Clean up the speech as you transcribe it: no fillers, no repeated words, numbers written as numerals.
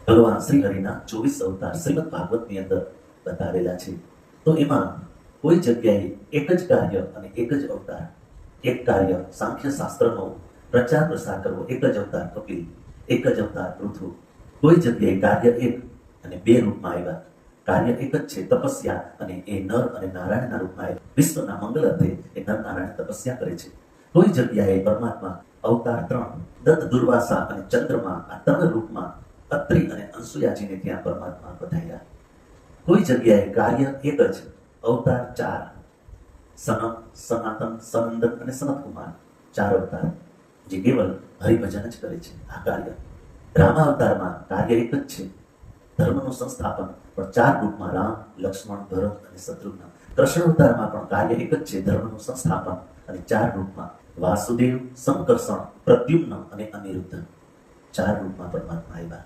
ભગવાન શ્રી હરિના 24 અવતાર શ્રીમદ ભાગવતની અંદર બતાવેલા છે. તો એમાં કોઈ જગ્યાએ એક જ કાર્ય અને એક જ અવતાર, એક કાર્ય સાંખ્ય શાસ્ત્રનો પ્રચાર પ્રસાર કરવો, એક જ અવતાર કપિલ, એક જ અવતાર પૃથુ. કોઈ જગ્યાએ કાર્ય એક અને બે રૂપમાં આવ્યા. કાર્ય એક જ છે, તપસ્યા, અને એ નર અને નારાયણના રૂપમાં આવ્યા. વિશ્વના મંગલ અર્થે એ નર નારાયણ તપસ્યા કરે છે. કોઈ જગ્યાએ પરમાત્મા અવતાર 3 દત્ત, દુર્વાસા અને ચંદ્રમા, આ 3 રૂપમાં અત્રિ અને અંસુયાજીને ત્યાં પરમાત્મા પધાર્યા. કોઈ જગ્યાએ કાર્ય એક જ, અવતાર 4 સનમ, સનાતન, સનંદન અને સનતકુમાર, 4 અવતાર જે કેવલ હરિભજન જ કરે છે. આ કાર્ય રામાવતારમાં કાર્ય એક જ છે, ધર્મનું સંસ્થાપન, પણ 4 રૂપમાં રામ, લક્ષ્મણ, ભરત અને શત્રુઘ્ન. કૃષ્ણ અવતારમાં પણ કાર્ય એક જ છે, ધર્મનું સંસ્થાપન, અને 4 રૂપમાં વાસુદેવ, સંકર્ષણ, પ્રદ્યુમ્ન અને અનિરુદ્ધ. 4 રૂપમાં પરમાત્મા આવ્યા.